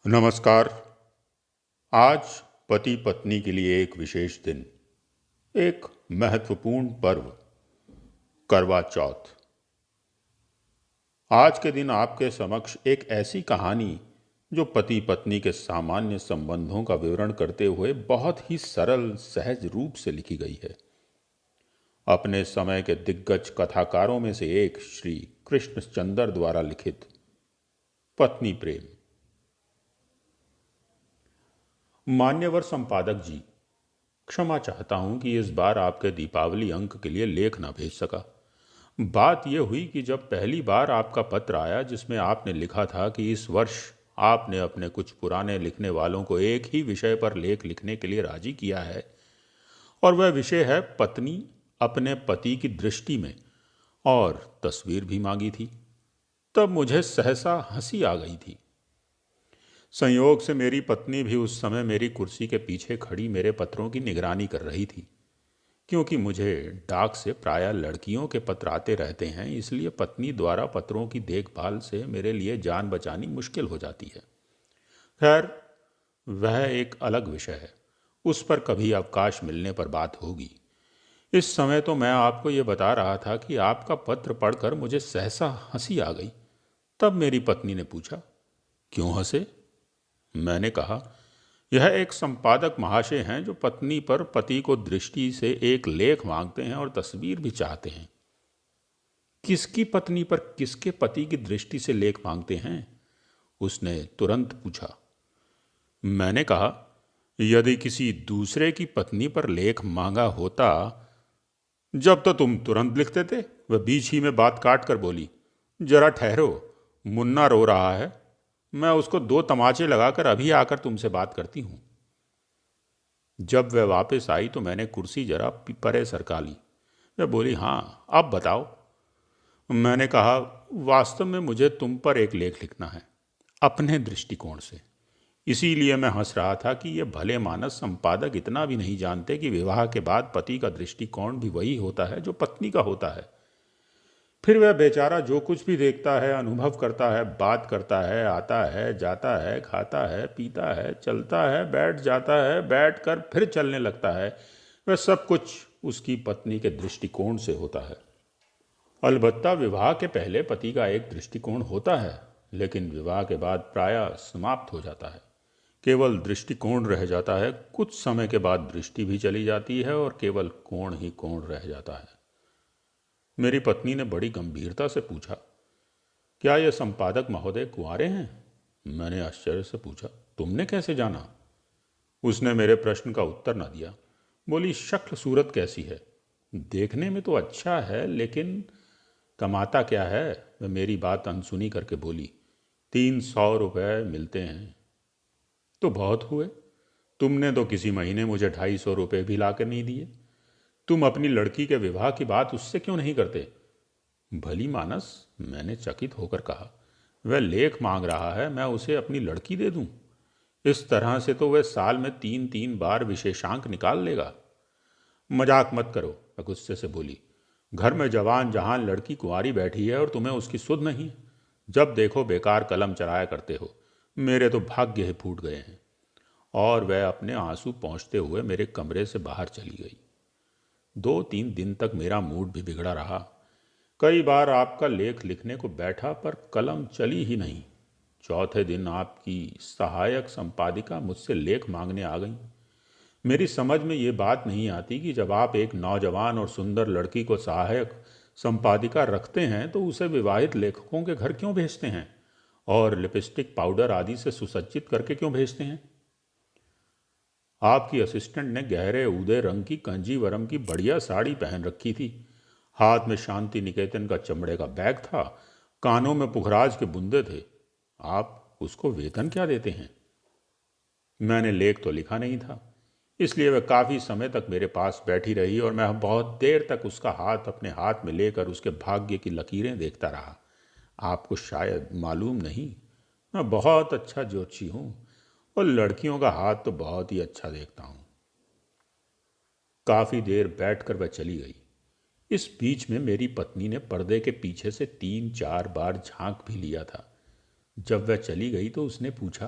नमस्कार। आज पति पत्नी के लिए एक विशेष दिन, एक महत्वपूर्ण पर्व, करवा चौथ। आज के दिन आपके समक्ष एक ऐसी कहानी जो पति पत्नी के सामान्य संबंधों का विवरण करते हुए बहुत ही सरल सहज रूप से लिखी गई है। अपने समय के दिग्गज कथाकारों में से एक श्री कृष्णचंद्र द्वारा लिखित पत्नी प्रेम। मान्यवर संपादक जी, क्षमा चाहता हूं कि इस बार आपके दीपावली अंक के लिए लेख ना भेज सका। बात यह हुई कि जब पहली बार आपका पत्र आया जिसमें आपने लिखा था कि इस वर्ष आपने अपने कुछ पुराने लिखने वालों को एक ही विषय पर लेख लिखने के लिए राजी किया है, और वह विषय है पत्नी अपने पति की दृष्टि में, और तस्वीर भी मांगी थी, तब मुझे सहसा हंसी आ गई थी। संयोग से मेरी पत्नी भी उस समय मेरी कुर्सी के पीछे खड़ी मेरे पत्रों की निगरानी कर रही थी। क्योंकि मुझे डाक से प्रायः लड़कियों के पत्र आते रहते हैं, इसलिए पत्नी द्वारा पत्रों की देखभाल से मेरे लिए जान बचानी मुश्किल हो जाती है। खैर, वह एक अलग विषय है, उस पर कभी अवकाश मिलने पर बात होगी। इस समय तो मैं आपको ये बता रहा था कि आपका पत्र पढ़कर मुझे सहसा हंसी आ गई। तब मेरी पत्नी ने पूछा, क्यों हंसे? मैंने कहा, यह एक संपादक महाशय हैं जो पत्नी पर पति को दृष्टि से एक लेख मांगते हैं और तस्वीर भी चाहते हैं। किसकी पत्नी पर किसके पति की दृष्टि से लेख मांगते हैं? उसने तुरंत पूछा। मैंने कहा, यदि किसी दूसरे की पत्नी पर लेख मांगा होता जब तो तुम तुरंत लिखते थे। वह बीच ही में बात काट कर बोली, जरा ठहरो, मुन्ना रो रहा है, मैं उसको 2 तमाचे लगाकर अभी आकर तुमसे बात करती हूं। जब वह वापस आई तो मैंने कुर्सी जरा परे सरका ली। वह बोली, हाँ अब बताओ। मैंने कहा, वास्तव में मुझे तुम पर एक लेख लिखना है, अपने दृष्टिकोण से। इसीलिए मैं हंस रहा था कि ये भले मानस संपादक इतना भी नहीं जानते कि विवाह के बाद पति का दृष्टिकोण भी वही होता है जो पत्नी का होता है। फिर वह बेचारा जो कुछ भी देखता है, अनुभव करता है, बात करता है, आता है, जाता है, खाता है, पीता है, चलता है, बैठ जाता है, बैठ कर फिर चलने लगता है, वह सब कुछ उसकी पत्नी के दृष्टिकोण से होता है। अलबत्ता विवाह के पहले पति का एक दृष्टिकोण होता है, लेकिन विवाह के बाद प्रायः समाप्त हो जाता है। केवल दृष्टिकोण रह जाता है। कुछ समय के बाद दृष्टि भी चली जाती है और केवल कोण ही कोण रह जाता है। मेरी पत्नी ने बड़ी गंभीरता से पूछा, क्या यह संपादक महोदय कुंवारे हैं? मैंने आश्चर्य से पूछा, तुमने कैसे जाना? उसने मेरे प्रश्न का उत्तर न दिया। बोली, शक्ल सूरत कैसी है? देखने में तो अच्छा है, लेकिन कमाता क्या है? वह मेरी बात अनसुनी करके बोली, 300 रुपये मिलते हैं। तो बहुत हुए। तुमने तो किसी महीने मुझे 250 रुपये भी ला कर नहीं दिए। तुम अपनी लड़की के विवाह की बात उससे क्यों नहीं करते? भली मानस, मैंने चकित होकर कहा, वह लेख मांग रहा है, मैं उसे अपनी लड़की दे दूं? इस तरह से तो वह साल में 3-3 बार विशेषांक निकाल लेगा। मजाक मत करो, वह गुस्से से बोली। घर में जवान जहान लड़की कुंवारी बैठी है और तुम्हें उसकी सुध नहीं। जब देखो बेकार कलम चलाया करते हो। मेरे तो भाग्य ही फूट गए हैं। और वह अपने आंसू पोंछते हुए मेरे कमरे से बाहर चली गई। 2-3 दिन तक मेरा मूड भी बिगड़ा रहा। कई बार आपका लेख लिखने को बैठा पर कलम चली ही नहीं। चौथे दिन आपकी सहायक संपादिका मुझसे लेख मांगने आ गई। मेरी समझ में ये बात नहीं आती कि जब आप एक नौजवान और सुंदर लड़की को सहायक संपादिका रखते हैं तो उसे विवाहित लेखकों के घर क्यों भेजते हैं, और लिपस्टिक पाउडर आदि से सुसज्जित करके क्यों भेजते हैं? आपकी असिस्टेंट ने गहरे ऊदे रंग की कंजीवरम की बढ़िया साड़ी पहन रखी थी। हाथ में शांति निकेतन का चमड़े का बैग था। कानों में पुखराज के बुंदे थे। आप उसको वेतन क्या देते हैं? मैंने लेख तो लिखा नहीं था, इसलिए वह काफ़ी समय तक मेरे पास बैठी रही और मैं बहुत देर तक उसका हाथ अपने हाथ में लेकर उसके भाग्य की लकीरें देखता रहा। आपको शायद मालूम नहीं, मैं बहुत अच्छा ज्योतिषी हूँ और लड़कियों का हाथ तो बहुत ही अच्छा देखता हूँ। काफ़ी देर बैठकर वह चली गई। इस बीच में मेरी पत्नी ने पर्दे के पीछे से 3-4 बार झांक भी लिया था। जब वह चली गई तो उसने पूछा,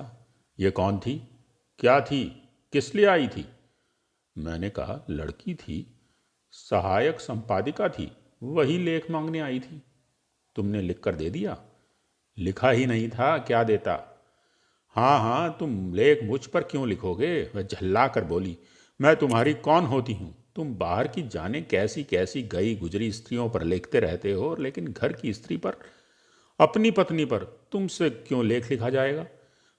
ये कौन थी? क्या थी? किस लिए आई थी? मैंने कहा, लड़की थी, सहायक संपादिका थी, वही लेख मांगने आई थी। तुमने लिख कर दे दिया? लिखा ही नहीं था, क्या देता? हाँ हाँ, तुम लेख मुझ पर क्यों लिखोगे? वह झल्ला कर बोली, मैं तुम्हारी कौन होती हूँ? तुम बाहर की जाने कैसी कैसी गई गुजरी स्त्रियों पर लिखते रहते हो, लेकिन घर की स्त्री पर, अपनी पत्नी पर तुमसे क्यों लेख लिखा जाएगा?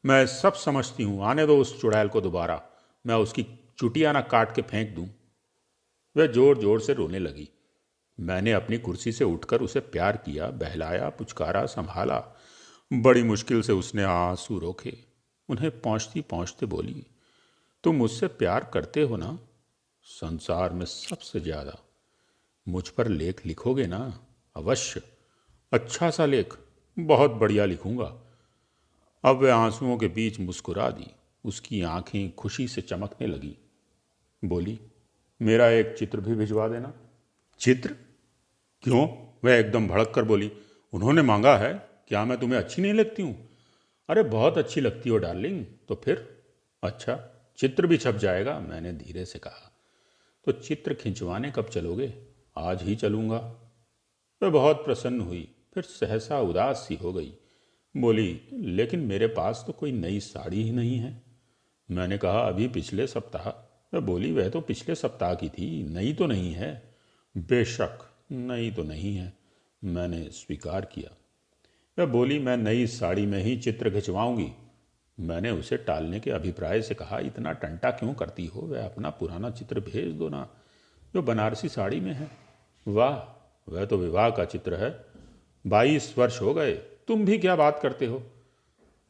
मैं सब समझती हूँ, आने दो उस चुड़ैल को दोबारा, मैं उसकी चुटिया ना काट के फेंक दूं। वह जोर जोर से रोने लगी। मैंने अपनी कुर्सी से उठकर उसे प्यार किया, बहलाया, पुचकारा, संभाला। बड़ी मुश्किल से उसने आंसू रोके। उन्हें पहुँचती पहुँचते बोली, तुम मुझसे प्यार करते हो ना? संसार में सबसे ज्यादा। मुझ पर लेख लिखोगे ना? अवश्य, अच्छा सा लेख, बहुत बढ़िया लिखूंगा। अब वह आंसुओं के बीच मुस्कुरा दी। उसकी आंखें खुशी से चमकने लगी। बोली, मेरा एक चित्र भी भिजवा देना। चित्र? क्यों? वह एकदम भड़क कर बोली, उन्होंने मांगा है, क्या मैं तुम्हें अच्छी नहीं लगती हूँ? अरे बहुत अच्छी लगती हो डार्लिंग। तो फिर? अच्छा, चित्र भी छप जाएगा, मैंने धीरे से कहा। तो चित्र खिंचवाने कब चलोगे? आज ही चलूंगा। वह बहुत प्रसन्न हुई, फिर सहसा उदास सी हो गई। बोली, लेकिन मेरे पास तो कोई नई साड़ी ही नहीं है। मैंने कहा, अभी पिछले सप्ताह। वह बोली, वह तो पिछले सप्ताह की थी, नई तो नहीं है। बेशक नई तो नहीं है, मैंने स्वीकार किया। वह बोली, मैं नई साड़ी में ही चित्र खिंचवाऊंगी। मैंने उसे टालने के अभिप्राय से कहा, इतना टंटा क्यों करती हो? वह अपना पुराना चित्र भेज दो ना, जो बनारसी साड़ी में है। वाह, वह तो विवाह का चित्र है। 22 वर्ष हो गए, तुम भी क्या बात करते हो?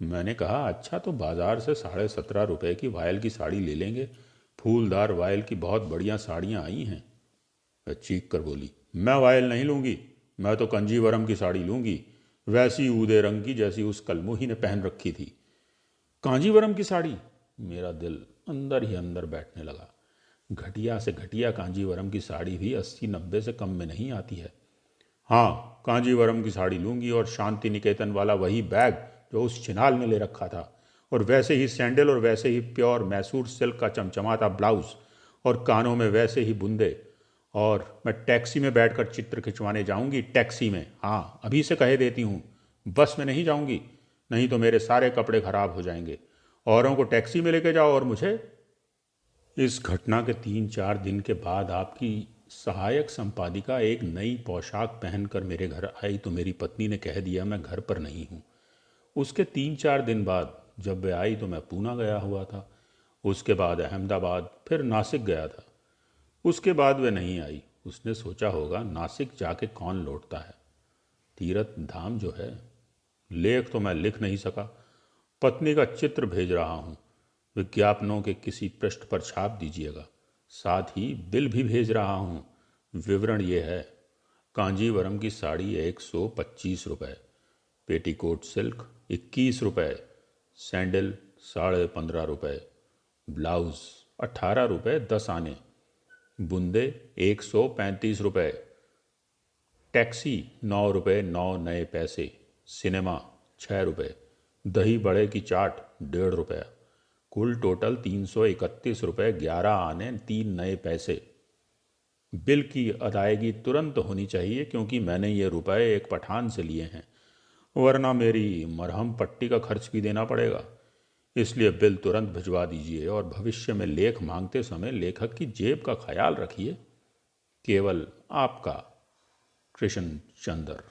मैंने कहा, अच्छा तो बाजार से 17.5 रुपए की वायल की साड़ी ले लेंगे। फूलदार वायल की बहुत बढ़िया साड़ियाँ आई हैं। वह चीख कर बोली, मैं वायल नहीं लूँगी, मैं तो कंजीवरम की साड़ी लूँगी, वैसी ऊदे रंग की जैसी उस कलमुही ने पहन रखी थी। कांजीवरम की साड़ी? मेरा दिल अंदर ही अंदर बैठने लगा। घटिया से घटिया कांजीवरम की साड़ी भी 80-90 से कम में नहीं आती है। हाँ, कांजीवरम की साड़ी लूँगी, और शांति निकेतन वाला वही बैग जो उस छिनाल ने ले रखा था, और वैसे ही सैंडल, और वैसे ही प्योर मैसूर सिल्क का चमचमाता ब्लाउज, और कानों में वैसे ही बुंदे। और मैं टैक्सी में बैठकर चित्र खिंचवाने जाऊंगी, टैक्सी में। हाँ, अभी से कह देती हूँ, बस में नहीं जाऊंगी, नहीं तो मेरे सारे कपड़े खराब हो जाएंगे। औरों को टैक्सी में लेके जाओ और मुझे। इस घटना के 3-4 दिन के बाद आपकी सहायक संपादिका एक नई पोशाक पहनकर मेरे घर आई तो मेरी पत्नी ने कह दिया मैं घर पर नहीं हूँ। उसके 3-4 दिन बाद जब वह आई तो मैं पूना गया हुआ था। उसके बाद अहमदाबाद, फिर नासिक गया था। उसके बाद वह नहीं आई। उसने सोचा होगा, नासिक जाके कौन लौटता है, तीर्थ धाम जो है। लेख तो मैं लिख नहीं सका। पत्नी का चित्र भेज रहा हूँ, विज्ञापनों के किसी पृष्ठ पर छाप दीजिएगा। साथ ही बिल भी भेज रहा हूँ। विवरण ये है, कांजीवरम की साड़ी 125 रुपये, पेटीकोट सिल्क 21 रुपये, सैंडल 15.5 रुपये, ब्लाउज 18 रुपये 10 आने, बूंदे 135 रुपये, टैक्सी 9 रुपये 9 नए पैसे, सिनेमा 6 रुपये, दही बड़े की चाट 1.5 रुपया, कुल टोटल 331 रुपये 11 आने 3 नए पैसे। बिल की अदायगी तुरंत होनी चाहिए, क्योंकि मैंने ये रुपए एक पठान से लिए हैं, वरना मेरी मरहम पट्टी का खर्च भी देना पड़ेगा। इसलिए बिल तुरंत भिजवा दीजिए, और भविष्य में लेख मांगते समय लेखक की जेब का ख्याल रखिए। केवल आपका, कृष्ण चंद्र।